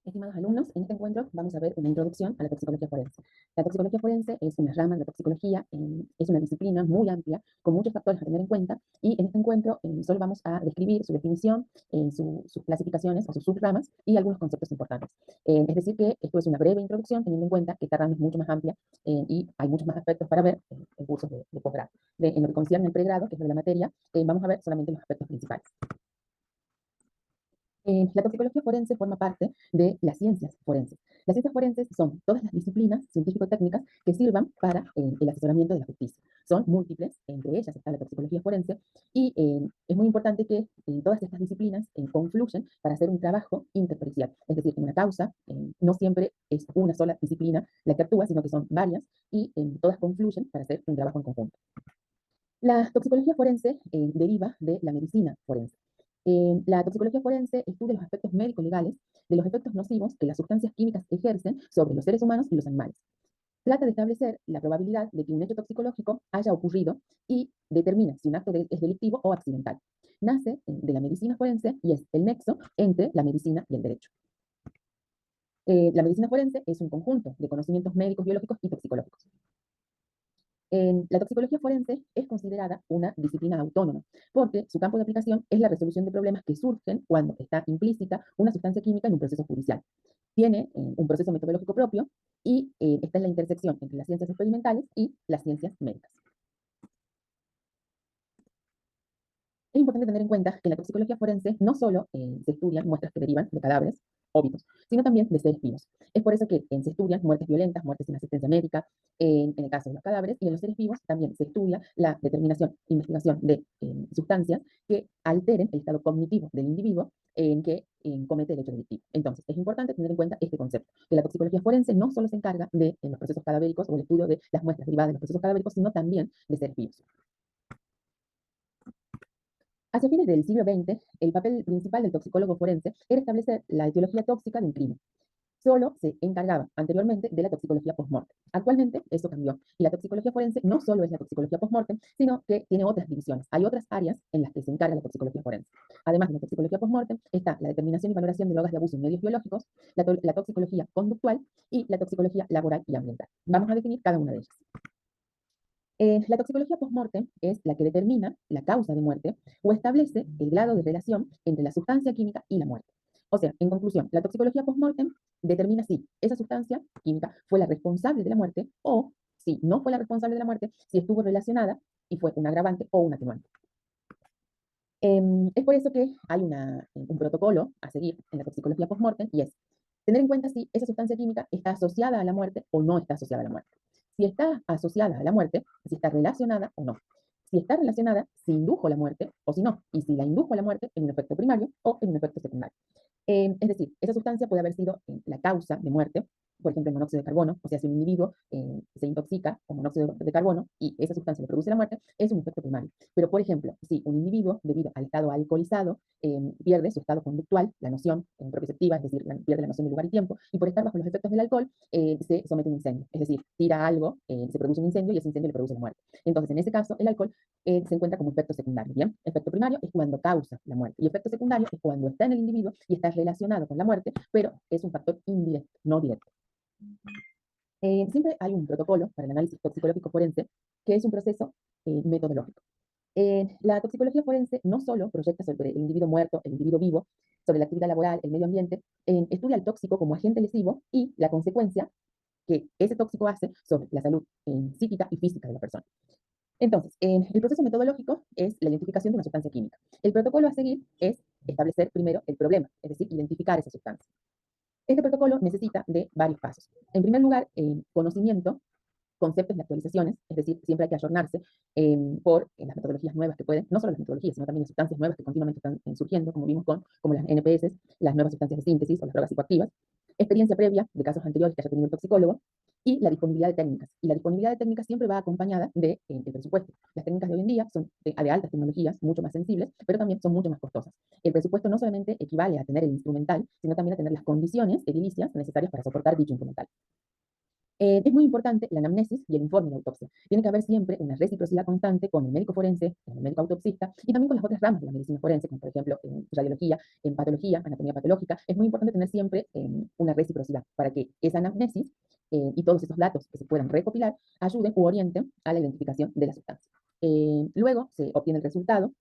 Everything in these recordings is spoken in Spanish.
Estimados alumnos, en este encuentro vamos a ver una introducción a la toxicología forense. La toxicología forense es una rama de la toxicología, es una disciplina muy amplia, con muchos factores a tener en cuenta, y en este encuentro solo vamos a describir su definición, sus clasificaciones o sus subramas y algunos conceptos importantes. Es decir, que esto es una breve introducción, teniendo en cuenta que esta rama es mucho más amplia y hay muchos más aspectos para ver en cursos de posgrado. En lo que concierne al pregrado, que es de la materia, vamos a ver solamente los aspectos principales. La toxicología forense forma parte de las ciencias forenses. Las ciencias forenses son todas las disciplinas científico-técnicas que sirvan para el asesoramiento de la justicia. Son múltiples, entre ellas está la toxicología forense, y es muy importante que todas estas disciplinas confluyen para hacer un trabajo interpericial. Es decir, en una causa no siempre es una sola disciplina la que actúa, sino que son varias y todas confluyen para hacer un trabajo en conjunto. La toxicología forense deriva de la medicina forense. La toxicología forense estudia los aspectos médico-legales de los efectos nocivos que las sustancias químicas ejercen sobre los seres humanos y los animales. Trata de establecer la probabilidad de que un hecho toxicológico haya ocurrido y determina si un acto es delictivo o accidental. Nace de la medicina forense y es el nexo entre la medicina y el derecho. La medicina forense es un conjunto de conocimientos médicos, biológicos y toxicológicos. La toxicología forense es considerada una disciplina autónoma, porque su campo de aplicación es la resolución de problemas que surgen cuando está implícita una sustancia química en un proceso judicial. Tiene un proceso metodológico propio y está en la intersección entre las ciencias experimentales y las ciencias médicas. Es importante tener en cuenta que en la toxicología forense no solo se estudian muestras que derivan de cadáveres óbitos, sino también de seres vivos. Es por eso que se estudian muertes violentas, muertes sin asistencia médica, en el caso de los cadáveres, y en los seres vivos también se estudia la determinación, investigación de sustancias que alteren el estado cognitivo del individuo en que comete el hecho delictivo. Entonces, es importante tener en cuenta este concepto, que la toxicología forense no solo se encarga de los procesos cadavéricos o el estudio de las muestras derivadas de los procesos cadavéricos, sino también de seres vivos. Hacia fines del siglo XX, el papel principal del toxicólogo forense era establecer la etiología tóxica de un crimen. Solo se encargaba anteriormente de la toxicología post-mortem. Actualmente eso cambió y la toxicología forense no solo es la toxicología post-mortem, sino que tiene otras divisiones. Hay otras áreas en las que se encarga la toxicología forense. Además de la toxicología post-mortem, está la determinación y valoración de drogas de abuso en medios biológicos, la toxicología conductual y la toxicología laboral y ambiental. Vamos a definir cada una de ellas. La toxicología post-mortem es la que determina la causa de muerte o establece el grado de relación entre la sustancia química y la muerte. O sea, en conclusión, la toxicología post-mortem determina si esa sustancia química fue la responsable de la muerte o si no fue la responsable de la muerte, si estuvo relacionada y fue un agravante o un atenuante. Es por eso que hay un protocolo a seguir en la toxicología post-mortem y es tener en cuenta si esa sustancia química está asociada a la muerte o no está asociada a la muerte. Si está asociada a la muerte, si está relacionada o no. Si está relacionada, si indujo la muerte o si no. Y si la indujo a la muerte en un efecto primario o en un efecto secundario. Es decir, esa sustancia puede haber sido la causa de muerte, por ejemplo, el monóxido de carbono, o sea, si un individuo se intoxica con monóxido de carbono y esa sustancia le produce la muerte, es un efecto primario. Pero, por ejemplo, si un individuo, debido al estado alcoholizado, pierde su estado conductual, la noción proprioceptiva, es decir, pierde la noción de lugar y tiempo, y por estar bajo los efectos del alcohol, se somete a un incendio. Es decir, tira algo, se produce un incendio y ese incendio le produce la muerte. Entonces, en ese caso, el alcohol se encuentra como efecto secundario. Bien, efecto primario es cuando causa la muerte y efecto secundario es cuando está en el individuo y está relacionado con la muerte, pero es un factor indirecto, no directo. Siempre hay un protocolo para el análisis toxicológico forense que es un proceso metodológico. La toxicología forense no solo proyecta sobre el individuo muerto, el individuo vivo, sobre la actividad laboral, el medio ambiente, estudia al tóxico como agente lesivo y la consecuencia que ese tóxico hace sobre la salud psíquica y física de la persona. Entonces, el proceso metodológico es la identificación de una sustancia química. El protocolo a seguir es establecer primero el problema, es decir, identificar esa sustancia. Este protocolo necesita de varios pasos. En primer lugar, conocimiento, conceptos y actualizaciones, es decir, siempre hay que ayornarse por las metodologías nuevas que pueden, no solo las metodologías, sino también las sustancias nuevas que continuamente están surgiendo, como vimos como las NPS, las nuevas sustancias de síntesis o las drogas psicoactivas, experiencia previa de casos anteriores que haya tenido el toxicólogo, y la disponibilidad de técnicas. Y la disponibilidad de técnicas siempre va acompañada de el presupuesto. Las técnicas de hoy en día son de altas tecnologías, mucho más sensibles, pero también son mucho más costosas. El presupuesto no solamente equivale a tener el instrumental, sino también a tener las condiciones edilicias necesarias para soportar dicho instrumental. Es muy importante la anamnesis y el informe de autopsia. Tiene que haber siempre una reciprocidad constante con el médico forense, con el médico autopsista y también con las otras ramas de la medicina forense, como por ejemplo en radiología, en patología, anatomía patológica. Es muy importante tener siempre una reciprocidad para que esa anamnesis y todos esos datos que se puedan recopilar ayuden u orienten a la identificación de la sustancia. Luego se obtiene el resultado,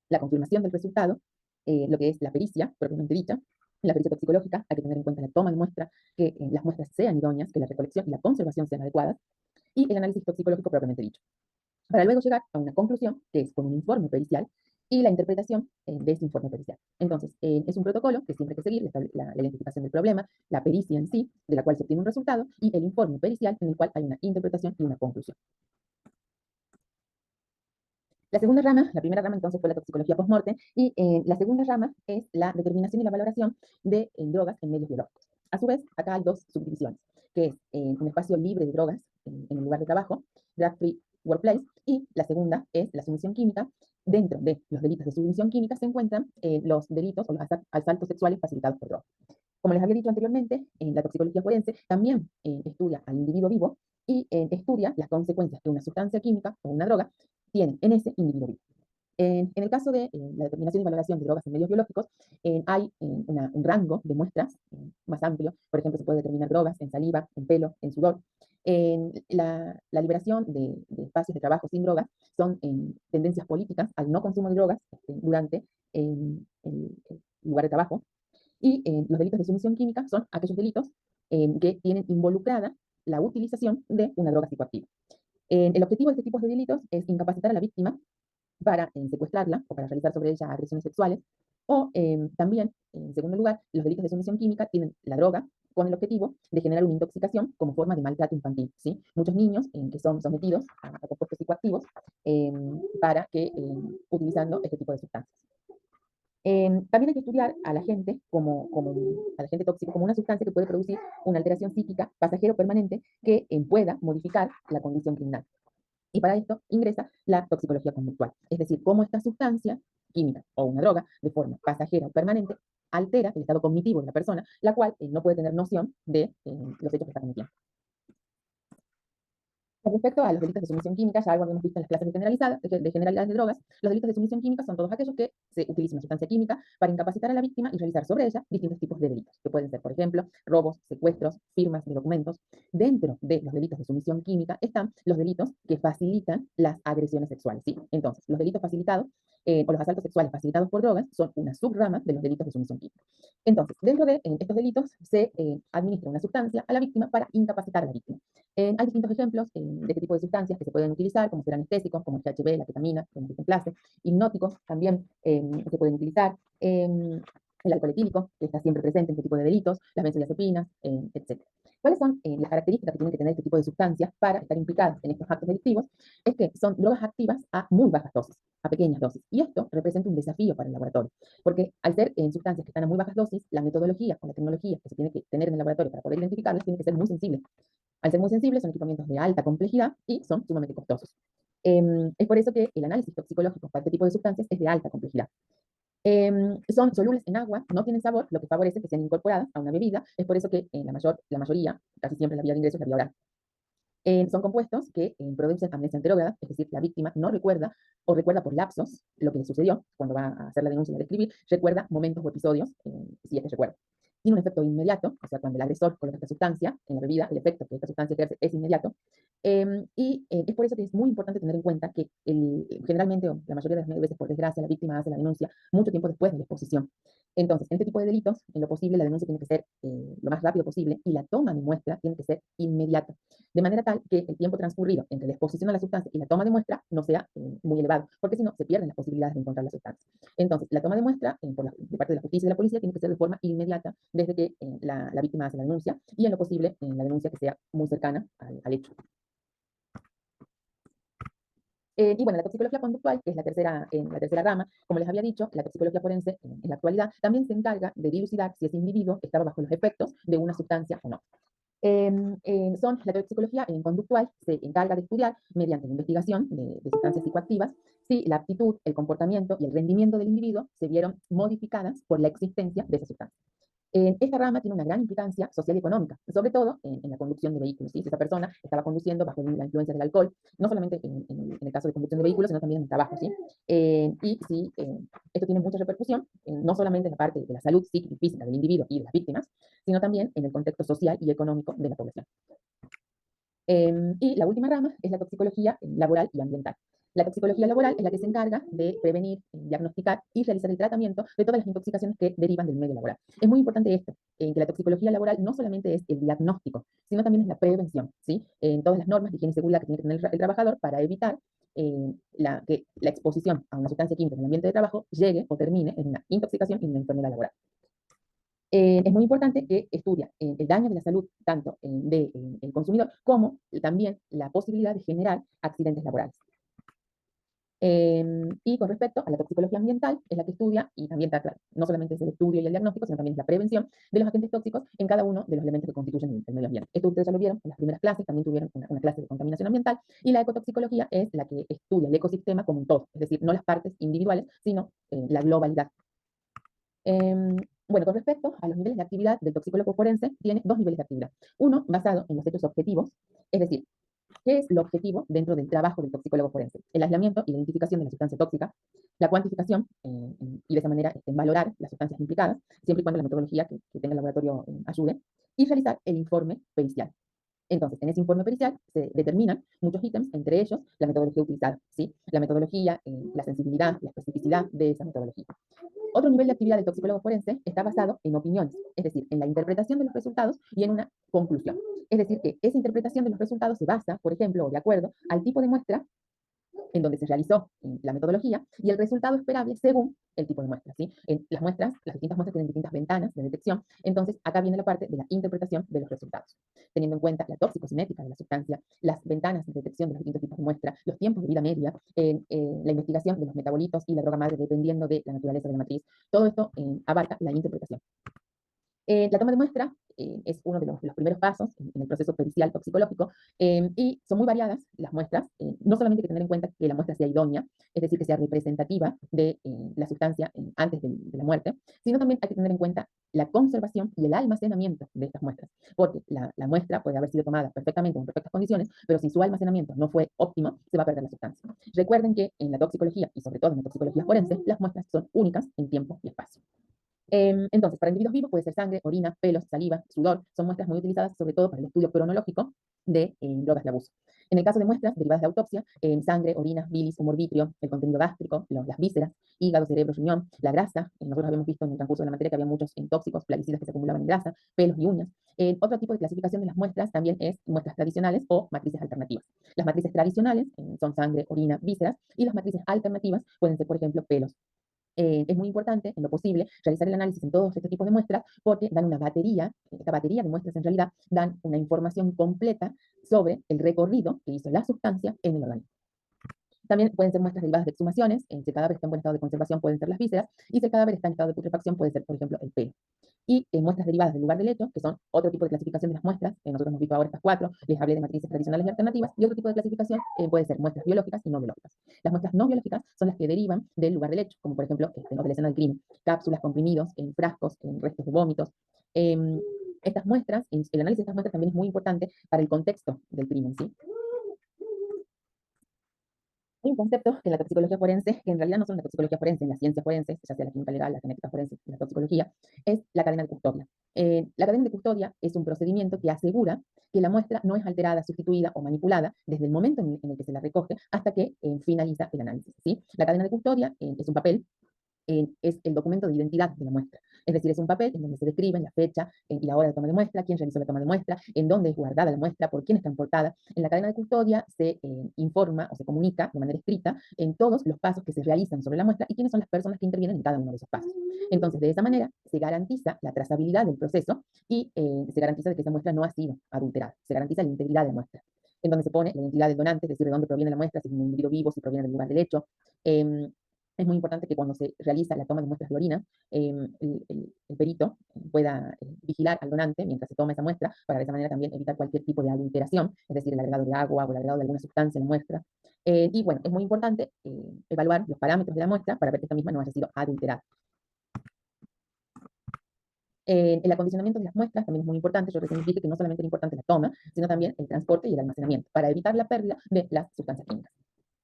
la confirmación del resultado, lo que es la pericia propiamente dicha. En la pericia toxicológica hay que tener en cuenta la toma de muestra, que las muestras sean idóneas, que la recolección y la conservación sean adecuadas, y el análisis toxicológico propiamente dicho. Para luego llegar a una conclusión, que es con un informe pericial, y la interpretación de ese informe pericial. Entonces, es un protocolo que siempre hay que seguir, la identificación del problema, la pericia en sí, de la cual se obtiene un resultado, y el informe pericial en el cual hay una interpretación y una conclusión. La segunda rama, la primera rama entonces fue la toxicología post-mortem, y la segunda rama es la determinación y la valoración de drogas en medios biológicos. A su vez, acá hay dos subdivisiones, que es un espacio libre de drogas en el lugar de trabajo, drug-free workplace, y la segunda es la sumisión química. Dentro de los delitos de sumisión química se encuentran los delitos o los asaltos sexuales facilitados por drogas. Como les había dicho anteriormente, la toxicología forense también estudia al individuo vivo y estudia las consecuencias que una sustancia química o una droga tiene en ese individuo vivo. En el caso de la determinación y valoración de drogas en medios biológicos, hay un rango de muestras más amplio. Por ejemplo, se puede determinar drogas en saliva, en pelo, en sudor. La liberación de espacios de trabajo sin drogas son tendencias políticas al no consumo de drogas durante el lugar de trabajo. Y los delitos de sumisión química son aquellos delitos que tienen involucrada la utilización de una droga psicoactiva. El objetivo de este tipo de delitos es incapacitar a la víctima para secuestrarla o para realizar sobre ella agresiones sexuales. O también, en segundo lugar, los delitos de sumisión química tienen la droga con el objetivo de generar una intoxicación como forma de maltrato infantil. ¿Sí? Muchos niños que son sometidos a compuestos psicoactivos para que, utilizando este tipo de sustancias. También hay que estudiar a la gente al agente tóxico como una sustancia que puede producir una alteración psíquica pasajera o permanente que pueda modificar la condición criminal. Y para esto ingresa la toxicología conductual, es decir, cómo esta sustancia química o una droga, de forma pasajera o permanente, altera el estado cognitivo de la persona, la cual no puede tener noción de los hechos que está cometiendo. Con respecto a los delitos de sumisión química, ya algo habíamos visto en las clases de generalidades de drogas, los delitos de sumisión química son todos aquellos que se utiliza una sustancia química para incapacitar a la víctima y realizar sobre ella distintos tipos de delitos, que pueden ser, por ejemplo, robos, secuestros, firmas de documentos. Dentro de los delitos de sumisión química están los delitos que facilitan las agresiones sexuales. ¿Sí? Entonces, los delitos facilitados o los asaltos sexuales facilitados por drogas son una subrama de los delitos de sumisión química. Entonces, dentro de estos delitos se administra una sustancia a la víctima para incapacitar a la víctima. Hay distintos ejemplos de este tipo de sustancias que se pueden utilizar, como ser anestésicos, como el GHB, la ketamina, como en clase, hipnóticos también se pueden utilizar, el alcohol etílico, que está siempre presente en este tipo de delitos, las benzodiazepinas, etc. ¿Cuáles son las características que tienen que tener este tipo de sustancias para estar implicadas en estos actos delictivos? Es que son drogas activas a muy bajas dosis, a pequeñas dosis, y esto representa un desafío para el laboratorio, porque al ser sustancias que están a muy bajas dosis, la metodología o la tecnología que se tiene que tener en el laboratorio para poder identificarlas tiene que ser muy sensible. Al ser muy sensibles, son equipamientos de alta complejidad y son sumamente costosos. Es por eso que el análisis toxicológico para este tipo de sustancias es de alta complejidad. Son solubles en agua, no tienen sabor, lo que favorece que sean incorporadas a una bebida. Es por eso que la mayoría, casi siempre la vía de ingreso es la vía oral. Son compuestos que producen amnesia anterograda, es decir, la víctima no recuerda o recuerda por lapsos lo que le sucedió cuando va a hacer la denuncia y a describir, recuerda momentos o episodios, si es que recuerda. Tiene un efecto inmediato, o sea, cuando el agresor coloca esta sustancia en la bebida, el efecto que esta sustancia ejerce es inmediato. Es por eso que es muy importante tener en cuenta que generalmente, o la mayoría de las veces, por desgracia, la víctima hace la denuncia mucho tiempo después de la exposición. Entonces, en este tipo de delitos, en lo posible, la denuncia tiene que ser lo más rápido posible y la toma de muestra tiene que ser inmediata, de manera tal que el tiempo transcurrido entre la exposición a la sustancia y la toma de muestra no sea muy elevado, porque si no, se pierden las posibilidades de encontrar la sustancia. Entonces, la toma de muestra de parte de la justicia y de la policía tiene que ser de forma inmediata desde que la víctima hace la denuncia y en lo posible la denuncia que sea muy cercana al hecho. Y bueno, la toxicología conductual, que es la tercera rama, como les había dicho, la toxicología forense en la actualidad también se encarga de dilucidar si ese individuo estaba bajo los efectos de una sustancia o no. La toxicología conductual se encarga de estudiar, mediante la investigación de sustancias psicoactivas, si la aptitud, el comportamiento y el rendimiento del individuo se vieron modificadas por la existencia de esa sustancia. Esta rama tiene una gran implicancia social y económica, sobre todo en la conducción de vehículos, ¿sí? Si esa persona estaba conduciendo bajo la influencia del alcohol, no solamente en el caso de conducción de vehículos, sino también en el trabajo, ¿sí? Y si esto tiene mucha repercusión, no solamente en la parte de la salud psíquica y física del individuo y de las víctimas, sino también en el contexto social y económico de la población. Y la última rama es la toxicología laboral y ambiental. La toxicología laboral es la que se encarga de prevenir, diagnosticar y realizar el tratamiento de todas las intoxicaciones que derivan del medio laboral. Es muy importante esto, que la toxicología laboral no solamente es el diagnóstico, sino también es la prevención, ¿sí? En todas las normas de higiene y seguridad que tiene que tener el trabajador para evitar que la exposición a una sustancia química en el ambiente de trabajo llegue o termine en una intoxicación y una enfermedad laboral. Es muy importante que estudia el daño de la salud tanto del consumidor como también la posibilidad de generar accidentes laborales. Y con respecto a la toxicología ambiental, es la que estudia y también trata, no solamente es el estudio y el diagnóstico, sino también es la prevención de los agentes tóxicos en cada uno de los elementos que constituyen el medio ambiente. Esto ustedes ya lo vieron en las primeras clases, también tuvieron una clase de contaminación ambiental, y la ecotoxicología es la que estudia el ecosistema como un todo, es decir, no las partes individuales, sino la globalidad. Bueno, con respecto a los niveles de actividad del toxicólogo forense, tiene dos niveles de actividad. Uno, basado en los hechos objetivos, es decir, ¿qué es lo objetivo dentro del trabajo del toxicólogo forense? El aislamiento y la identificación de la sustancia tóxica, la cuantificación y de esa manera valorar las sustancias implicadas, siempre y cuando la metodología que tenga el laboratorio ayude, y realizar el informe pericial. Entonces, en ese informe pericial se determinan muchos ítems, entre ellos la metodología utilizada, ¿sí? La metodología, la sensibilidad, la especificidad de esa metodología. Otro nivel de actividad del toxicólogo forense está basado en opiniones, es decir, en la interpretación de los resultados y en una conclusión. Es decir, que esa interpretación de los resultados se basa, por ejemplo, o de acuerdo al tipo de muestra en donde se realizó la metodología y el resultado esperable según el tipo de muestra, ¿sí? Las muestras, las distintas muestras tienen distintas ventanas de detección, entonces acá viene la parte de la interpretación de los resultados, teniendo en cuenta la toxicocinética de la sustancia, las ventanas de detección de los distintos tipos de muestra, los tiempos de vida media, la investigación de los metabolitos y la droga madre dependiendo de la naturaleza de la matriz, todo esto abarca la interpretación. La toma de muestra es uno de los primeros pasos en el proceso pericial toxicológico y son muy variadas las muestras. No solamente hay que tener en cuenta que la muestra sea idónea, es decir, que sea representativa de la sustancia antes de la muerte, sino también hay que tener en cuenta la conservación y el almacenamiento de estas muestras, porque la muestra puede haber sido tomada perfectamente en perfectas condiciones, pero si su almacenamiento no fue óptimo, se va a perder la sustancia. Recuerden que en la toxicología y sobre todo en la toxicología forense, las muestras son únicas en tiempo y espacio. Entonces, para individuos vivos puede ser sangre, orina, pelos, saliva, sudor. Son muestras muy utilizadas sobre todo para el estudio cronológico de drogas de abuso. En el caso de muestras derivadas de autopsia, sangre, orina, bilis, humor vítreo, el contenido gástrico, las vísceras, hígado, cerebro, riñón, la grasa. Nosotros habíamos visto en el transcurso de la materia que había muchos tóxicos, plaguicidas que se acumulaban en grasa, pelos y uñas. Otro tipo de clasificación de las muestras también es muestras tradicionales o matrices alternativas. Las matrices tradicionales son sangre, orina, vísceras, y las matrices alternativas pueden ser, por ejemplo, pelos. Es muy importante, en lo posible, realizar el análisis en todos estos tipos de muestras porque dan una batería, esta batería de muestras en realidad dan una información completa sobre el recorrido que hizo la sustancia en el organismo. También pueden ser muestras derivadas de exhumaciones, si el cadáver está en buen estado de conservación pueden ser las vísceras, y si el cadáver está en estado de putrefacción puede ser, por ejemplo, el pelo. Y muestras derivadas del lugar del hecho, que son otro tipo de clasificación de las muestras, nosotros hemos visto ahora estas cuatro, les hablé de matrices tradicionales y alternativas, y otro tipo de clasificación puede ser muestras biológicas y no biológicas. Las muestras no biológicas son las que derivan del lugar del hecho, como por ejemplo, de la escena del crimen, cápsulas, comprimidos, en frascos, en restos de vómitos. Estas muestras, el análisis de estas muestras también es muy importante para el contexto del crimen, ¿sí? Hay un concepto que en la toxicología forense, que en realidad no son la toxicología forense, en la ciencia forense, ya sea la química legal, la genética forense, la toxicología, es la cadena de custodia. La cadena de custodia es un procedimiento que asegura que la muestra no es alterada, sustituida o manipulada desde el momento en el que se la recoge hasta que finaliza el análisis, ¿sí? La cadena de custodia es un papel es el documento de identidad de la muestra. Es decir, es un papel en donde se describen la fecha y la hora de toma de muestra, quién realizó la toma de muestra, en dónde es guardada la muestra, por quién está transportada. En la cadena de custodia se informa o se comunica de manera escrita en todos los pasos que se realizan sobre la muestra y quiénes son las personas que intervienen en cada uno de esos pasos. Entonces, de esa manera se garantiza la trazabilidad del proceso y se garantiza de que esa muestra no ha sido adulterada. Se garantiza la integridad de la muestra en donde se pone la identidad del donante, es decir, de dónde proviene la muestra, si es un individuo vivo, si proviene del lugar del hecho. Es muy importante que cuando se realiza la toma de muestras de orina, el perito pueda vigilar al donante mientras se toma esa muestra, para de esa manera también evitar cualquier tipo de adulteración, es decir, el agregado de agua o el agregado de alguna sustancia en la muestra. Y bueno, es muy importante evaluar los parámetros de la muestra para ver que esta misma no haya sido adulterada. El acondicionamiento de las muestras también es muy importante. Yo recién dije que no solamente era importante la toma, sino también el transporte y el almacenamiento, para evitar la pérdida de las sustancias químicas.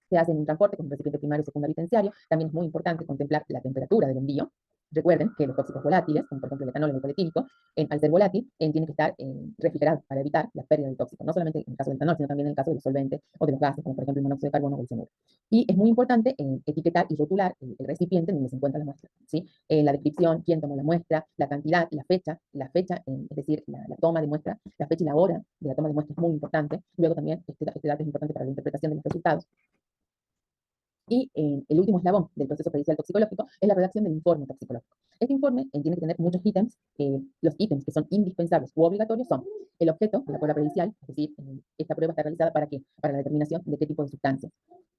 Se hace en un transporte con un recipiente primario, secundario y terciario. También es muy importante contemplar la temperatura del envío. Recuerden que los tóxicos volátiles, como por ejemplo el etanol o el glucoso etílico, al ser volátil, tiene que estar refrigerado para evitar la pérdida del tóxico, no solamente en el caso del etanol, sino también en el caso de los solventes o de los gases, como por ejemplo el monóxido de carbono o el cianuro. Y es muy importante etiquetar y rotular el recipiente en donde se encuentra la muestra, ¿sí? La descripción, quién tomó la muestra, la cantidad, la fecha, es decir, la toma de muestra, la fecha y la hora de la toma de muestra es muy importante. Luego también este dato es importante para la interpretación de los resultados. Y el último eslabón del proceso pericial toxicológico es la redacción del informe toxicológico. Este informe tiene que tener muchos ítems. Los ítems que son indispensables u obligatorios son el objeto de la prueba pericial, es decir, esta prueba está realizada ¿para qué? Para la determinación de qué tipo de sustancias.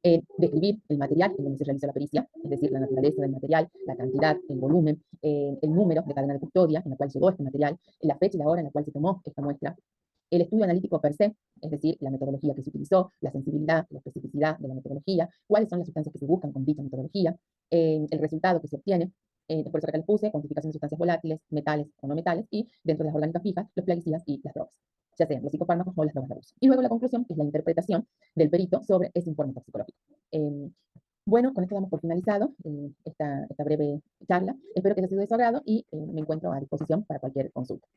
Describir el material en donde se realiza la pericia, es decir, la naturaleza del material, la cantidad, el volumen, el número de cadena de custodia en la cual llegó este material, la fecha y la hora en la cual se tomó esta muestra, el estudio analítico per se, es decir, la metodología que se utilizó, la sensibilidad, la especificidad de la metodología, cuáles son las sustancias que se buscan con dicha metodología, el resultado que se obtiene, por eso acá les puse cuantificación de sustancias volátiles, metales o no metales, y dentro de las orgánicas fijas, los plaguicidas y las drogas, ya sean los psicofármacos o las drogas de uso. Y luego la conclusión, que es la interpretación del perito sobre ese informe toxicológico. Bueno, con esto damos por finalizado esta breve charla. Espero que haya sido de su agrado y me encuentro a disposición para cualquier consulta.